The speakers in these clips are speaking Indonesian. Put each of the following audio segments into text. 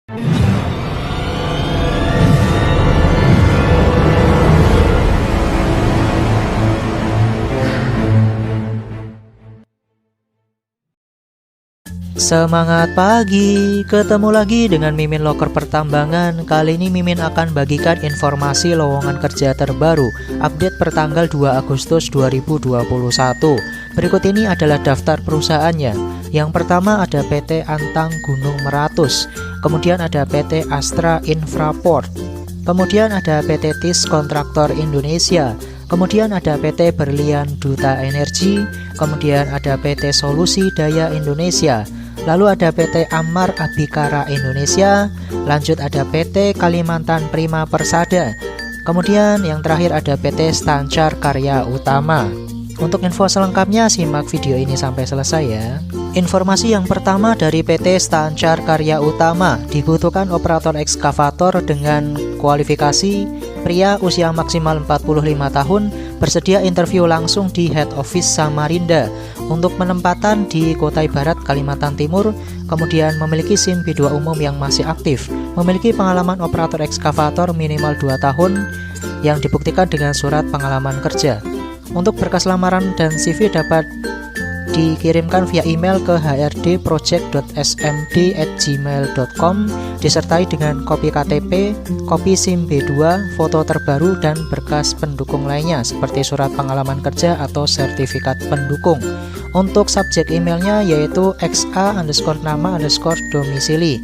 Semangat pagi, ketemu lagi dengan Mimin Loker Pertambangan. Kali ini Mimin akan bagikan informasi lowongan kerja terbaru, update pertanggal 2 Agustus 2021. Berikut ini adalah daftar perusahaannya. Yang pertama ada PT Antang Gunung Meratus, kemudian ada PT Astra Infraport, kemudian ada PT TIS Kontraktor Indonesia, kemudian ada PT Berlian Duta Energi, kemudian ada PT Solusi Daya Indonesia, lalu ada PT Amar Abhikara Indonesia, lanjut ada PT Kalimantan Prima Persada, kemudian yang terakhir ada PT Stancar Karya Utama. Untuk info selengkapnya simak video ini sampai selesai ya. Informasi yang pertama dari PT Stancar Karya Utama, dibutuhkan operator ekskavator dengan kualifikasi pria usia maksimal 45 tahun, bersedia interview langsung di Head Office Samarinda. Untuk penempatan di Kutai Barat, Kalimantan Timur, kemudian memiliki SIM B2 umum yang masih aktif, memiliki pengalaman operator ekskavator minimal 2 tahun yang dibuktikan dengan surat pengalaman kerja. Untuk berkas lamaran dan CV dapat dikirimkan via email ke hrdproject.smd@gmail.com disertai dengan kopi KTP, kopi SIM B2, foto terbaru, dan berkas pendukung lainnya seperti surat pengalaman kerja atau sertifikat pendukung. Untuk subjek emailnya yaitu xa_nama_domisili.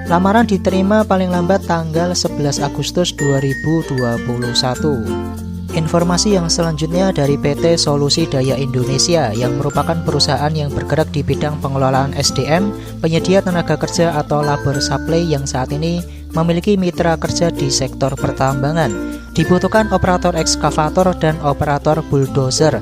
Lamaran diterima paling lambat tanggal 11 Agustus 2021. Informasi yang selanjutnya dari PT Solusi Daya Indonesia yang merupakan perusahaan yang bergerak di bidang pengelolaan SDM, penyedia tenaga kerja atau labor supply yang saat ini memiliki mitra kerja di sektor pertambangan. Dibutuhkan operator ekskavator dan operator bulldozer.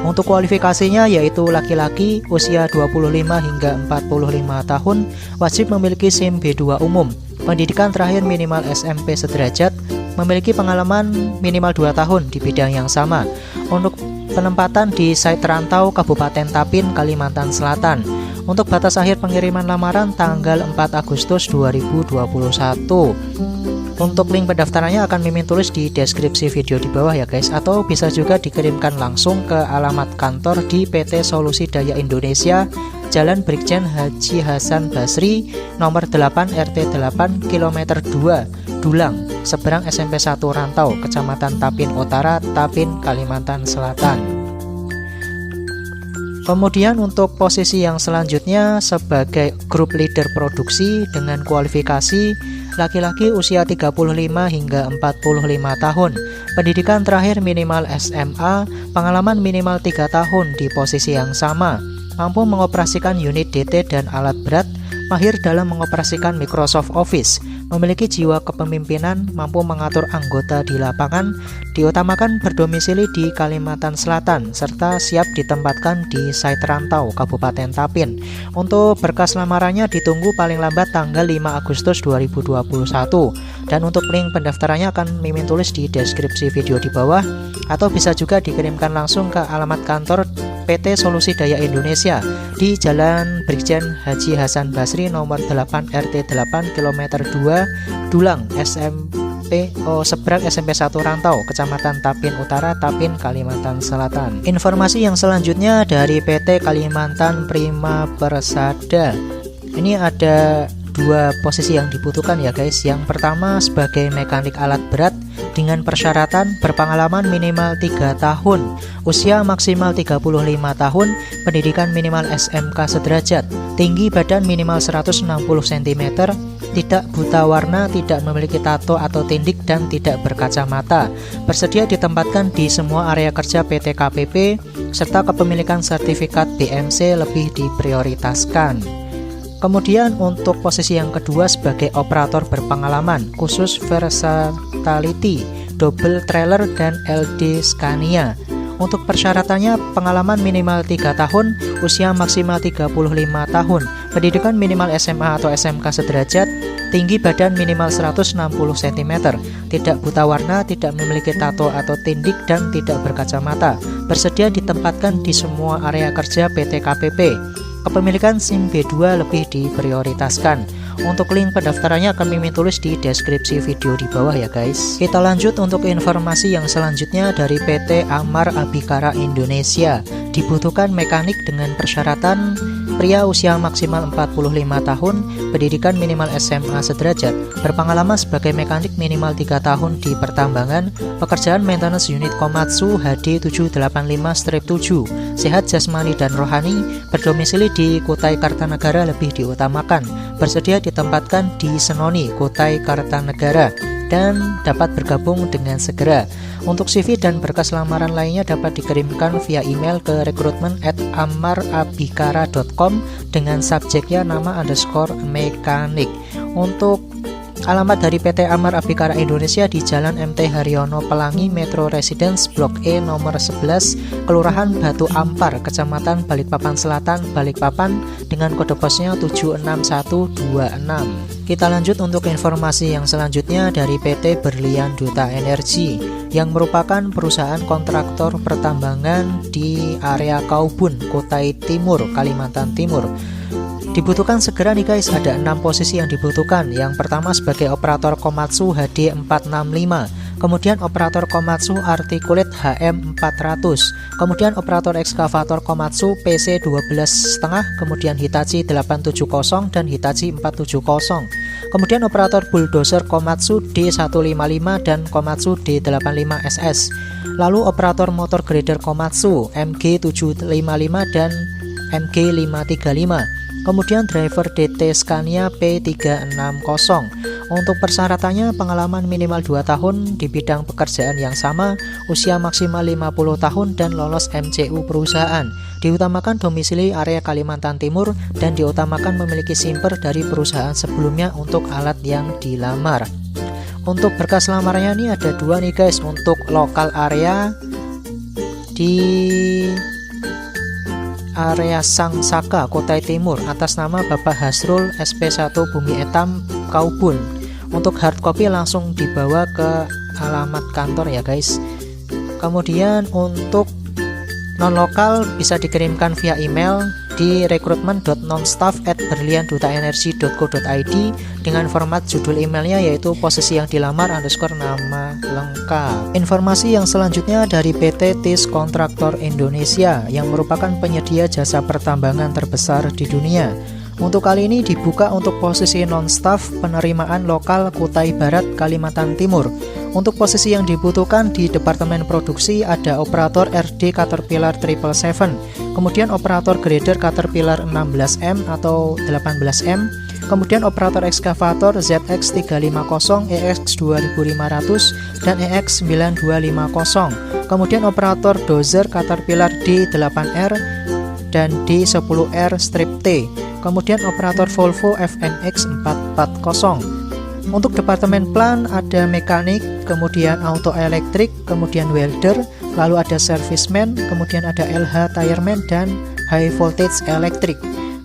Untuk kualifikasinya yaitu laki-laki usia 25 hingga 45 tahun, wajib memiliki SIM B2 umum, pendidikan terakhir minimal SMP sederajat, memiliki pengalaman minimal 2 tahun di bidang yang sama. Untuk penempatan di site rantau Kabupaten Tapin, Kalimantan Selatan. Untuk batas akhir pengiriman lamaran tanggal 4 Agustus 2021. Untuk link pendaftarannya akan Mimin tulis di deskripsi video di bawah ya guys, atau bisa juga dikirimkan langsung ke alamat kantor di PT Solusi Daya Indonesia, Jalan Brigjen Haji Hasan Basri, nomor 8 RT 8 km 2, Dulang, seberang SMP 1 Rantau, Kecamatan Tapin Utara, Tapin, Kalimantan Selatan. Kemudian untuk posisi yang selanjutnya sebagai grup leader produksi dengan kualifikasi laki-laki usia 35 hingga 45 tahun, pendidikan terakhir minimal SMA, pengalaman minimal 3 tahun di posisi yang sama, mampu mengoperasikan unit DT dan alat berat, mahir dalam mengoperasikan Microsoft Office, memiliki jiwa kepemimpinan, mampu mengatur anggota di lapangan, diutamakan berdomisili di Kalimantan Selatan, serta siap ditempatkan di site rantau Kabupaten Tapin. Untuk berkas lamarannya ditunggu paling lambat tanggal 5 Agustus 2021. Dan untuk link pendaftarannya akan Mimin tulis di deskripsi video di bawah, atau bisa juga dikirimkan langsung ke alamat kantor PT Solusi Daya Indonesia di Jalan Brigjen Haji Hasan Basri nomor 8 RT 8 km 2 Dulang, seberang SMP 1 Rantau, Kecamatan Tapin Utara, Tapin, Kalimantan Selatan. Informasi yang selanjutnya dari PT Kalimantan Prima Persada. Ini ada 2 posisi yang dibutuhkan ya guys. Yang pertama sebagai mekanik alat berat dengan persyaratan berpengalaman minimal 3 tahun, usia maksimal 35 tahun, pendidikan minimal SMK sederajat, tinggi badan minimal 160 cm, tidak buta warna, tidak memiliki tato atau tindik, dan tidak berkacamata. Bersedia ditempatkan di semua area kerja PT KPP, serta kepemilikan sertifikat BMC lebih diprioritaskan. Kemudian untuk posisi yang kedua sebagai operator berpengalaman khusus versatility, double trailer, dan LD Scania. Untuk persyaratannya pengalaman minimal 3 tahun, usia maksimal 35 tahun, pendidikan minimal SMA atau SMK sederajat, tinggi badan minimal 160 cm, tidak buta warna, tidak memiliki tato atau tindik, dan tidak berkacamata. Bersedia ditempatkan di semua area kerja PT KPP. Kepemilikan SIM B2 lebih diprioritaskan. Untuk link pendaftarannya akan Mimin tulis di deskripsi video di bawah ya guys. Kita lanjut untuk informasi yang selanjutnya dari PT Amar Abhikara Indonesia. Dibutuhkan mekanik dengan persyaratan pria usia maksimal 45 tahun, pendidikan minimal SMA sederajat, berpengalaman sebagai mekanik minimal 3 tahun di pertambangan, pekerjaan maintenance unit Komatsu HD 785-7, sehat jasmani dan rohani, berdomisili di Kutai Kartanegara lebih diutamakan, bersedia ditempatkan di Senoni, Kutai Kartanegara, dan dapat bergabung dengan segera. Untuk CV dan berkas lamaran lainnya dapat dikirimkan via email ke recruitment@amarabhikara.com dengan subjeknya nama_mekanik. Untuk alamat dari PT Amar Abhikara Indonesia di Jalan MT Haryono Pelangi, Metro Residence, Blok E nomor 11, Kelurahan Batu Ampar, Kecamatan Balikpapan Selatan, Balikpapan, dengan kode posnya 76126. Kita lanjut untuk informasi yang selanjutnya dari PT Berlian Duta Energi yang merupakan perusahaan kontraktor pertambangan di area Kaubun, Kutai Timur, Kalimantan Timur. Dibutuhkan segera nih guys, ada 6 posisi yang dibutuhkan. Yang pertama sebagai operator Komatsu HD 465, kemudian operator Komatsu Articulate HM 400, kemudian operator ekskavator Komatsu PC 12,5, kemudian Hitachi 870 dan Hitachi 470, kemudian operator bulldozer Komatsu D155 dan Komatsu D85SS, lalu operator motor grader Komatsu MG755 dan MG535, kemudian driver DT Scania P360. Untuk persyaratannya pengalaman minimal 2 tahun di bidang pekerjaan yang sama, usia maksimal 50 tahun dan lolos MCU perusahaan. Diutamakan domisili area Kalimantan Timur dan diutamakan memiliki simper dari perusahaan sebelumnya untuk alat yang dilamar. Untuk berkas lamarannya ini ada 2 nih guys. Untuk lokal area di area Sangsaka, Kutai Timur, atas nama Bapak Hasrul SP1 Bumi Etam, Kaubun. Untuk hard copy langsung dibawa ke alamat kantor ya guys. Kemudian untuk non lokal bisa dikirimkan via email di recruitment.nonstaff@berliandutaenergi.co.id dengan format judul emailnya yaitu posisi yang dilamar _nama lengkap. Informasi yang selanjutnya dari PT TIS Kontraktor Indonesia yang merupakan penyedia jasa pertambangan terbesar di dunia. Untuk kali ini dibuka untuk posisi non-staff penerimaan lokal Kutai Barat, Kalimantan Timur. Untuk posisi yang dibutuhkan di Departemen Produksi ada operator RD Caterpillar 777, kemudian operator grader Caterpillar 16M atau 18M, kemudian operator ekskavator ZX350, EX2500, dan EX9250, kemudian operator dozer Caterpillar D8R dan D10R strip T, kemudian operator Volvo FMX 440. Untuk departemen plan ada mekanik, kemudian auto elektrik, kemudian welder, lalu ada serviceman, kemudian ada LH tireman dan high voltage elektrik.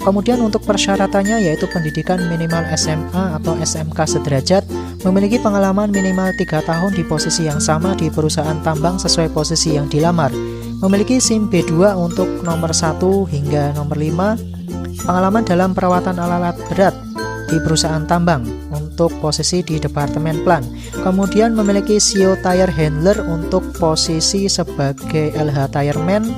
Kemudian untuk persyaratannya yaitu pendidikan minimal SMA atau SMK sederajat, memiliki pengalaman minimal 3 tahun di posisi yang sama di perusahaan tambang sesuai posisi yang dilamar, memiliki SIM B2 untuk nomor 1 hingga nomor 5, pengalaman dalam perawatan alat berat di perusahaan tambang untuk posisi di departemen plan, kemudian memiliki CEO tire handler untuk posisi sebagai LH tireman,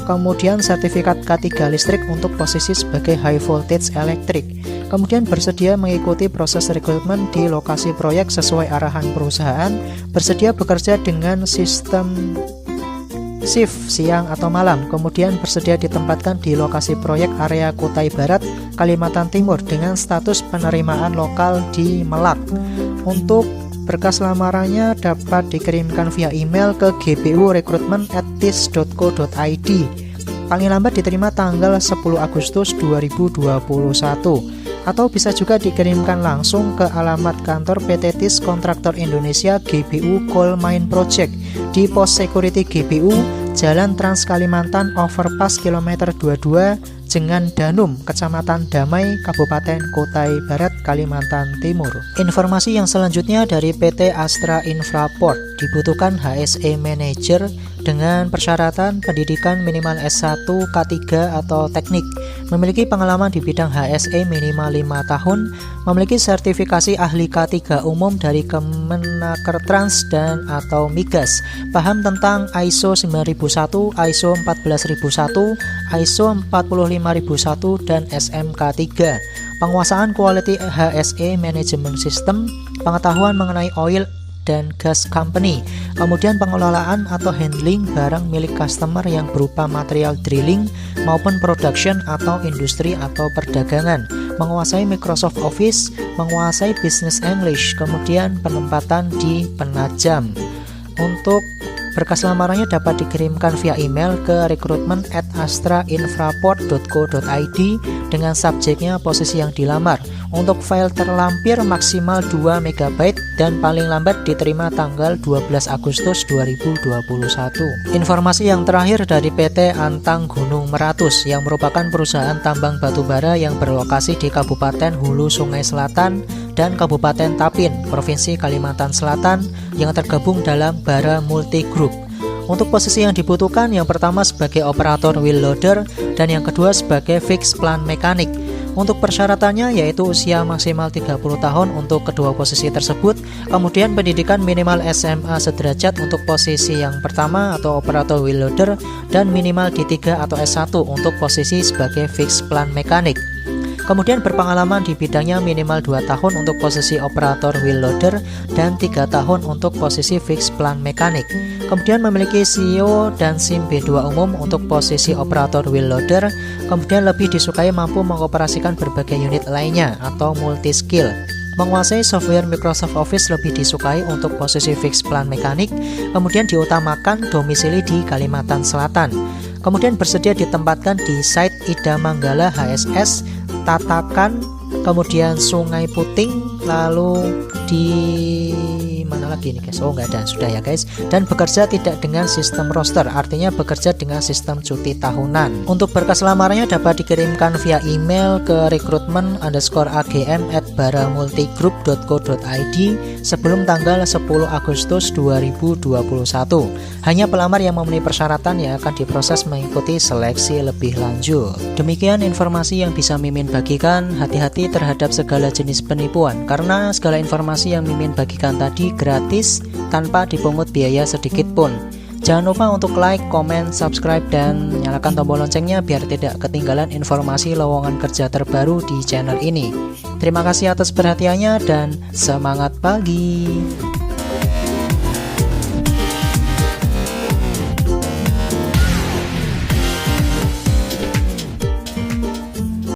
kemudian sertifikat K3 listrik untuk posisi sebagai high voltage elektrik, kemudian bersedia mengikuti proses rekrutmen di lokasi proyek sesuai arahan perusahaan, bersedia bekerja dengan sistem shift siang atau malam, kemudian bersedia ditempatkan di lokasi proyek area Kutai Barat, Kalimantan Timur dengan status penerimaan lokal di Melak. Untuk berkas lamarannya dapat dikirimkan via email ke gbu-recruitment@tis.co.id. Paling lambat diterima tanggal 10 Agustus 2021 atau bisa juga dikirimkan langsung ke alamat kantor PT TIS Kontraktor Indonesia GBU Coal Mine Project di Pos Security GBU Jalan Trans Kalimantan Overpass kilometer 22 Jengan Danum, Kecamatan Damai, Kabupaten Kutai Barat, Kalimantan Timur. Informasi yang selanjutnya dari PT Astra Infraport. dibutuhkan HSE Manager dengan persyaratan pendidikan minimal S1, K3 atau teknik, memiliki pengalaman di bidang HSE minimal 5 tahun, memiliki sertifikasi ahli K3 umum dari Kemenakertrans dan atau Migas, paham tentang ISO 9001, ISO 14001, ISO 45001 dan SMK 3, penguasaan quality HSE management system, pengetahuan mengenai oil dan gas company, kemudian pengelolaan atau handling barang milik customer yang berupa material drilling maupun production atau industri atau perdagangan, menguasai Microsoft Office, menguasai Business English, kemudian penempatan di Penajam. Untuk berkas lamarannya dapat dikirimkan via email ke recruitment@astrainfraport.co.id dengan subjeknya posisi yang dilamar. Untuk file terlampir maksimal 2 MB dan paling lambat diterima tanggal 12 Agustus 2021. Informasi yang terakhir dari PT Antang Gunung Meratus yang merupakan perusahaan tambang batubara yang berlokasi di Kabupaten Hulu Sungai Selatan dan Kabupaten Tapin, Provinsi Kalimantan Selatan yang tergabung dalam Bara Multi Group. Untuk posisi yang dibutuhkan, yang pertama sebagai operator wheel loader dan yang kedua sebagai fixed plant mekanik. Untuk persyaratannya yaitu usia maksimal 30 tahun untuk kedua posisi tersebut, kemudian pendidikan minimal SMA sederajat untuk posisi yang pertama atau operator wheel loader dan minimal D3 atau S1 untuk posisi sebagai fixed plant mekanik. Kemudian berpengalaman di bidangnya minimal 2 tahun untuk posisi operator wheel loader dan 3 tahun untuk posisi fixed plant mekanik. Kemudian memiliki CEO dan SIM B2 umum untuk posisi operator wheel loader. Kemudian lebih disukai mampu mengoperasikan berbagai unit lainnya atau multi skill. Menguasai software Microsoft Office lebih disukai untuk posisi fixed plant mekanik. Kemudian diutamakan domisili di Kalimantan Selatan. Kemudian bersedia ditempatkan di site Ida Manggala HSS, Tatakan, kemudian Sungai Puting, lalu di mana lagi nih guys? Oh nggak ada, sudah ya guys. Dan bekerja tidak dengan sistem roster, artinya bekerja dengan sistem cuti tahunan. Untuk berkas lamarannya dapat dikirimkan via email ke recruitment_agm@baramultigroup.co.id sebelum tanggal 10 Agustus 2021. Hanya pelamar yang memenuhi persyaratan yang akan diproses mengikuti seleksi lebih lanjut. Demikian informasi yang bisa Mimin bagikan. Hati-hati terhadap segala jenis penipuan, karena segala informasi yang Mimin bagikan tadi gratis tanpa dipungut biaya sedikit pun. Jangan lupa untuk like, komen, subscribe, dan nyalakan tombol loncengnya biar tidak ketinggalan informasi lowongan kerja terbaru di channel ini. Terima kasih atas perhatiannya dan semangat pagi.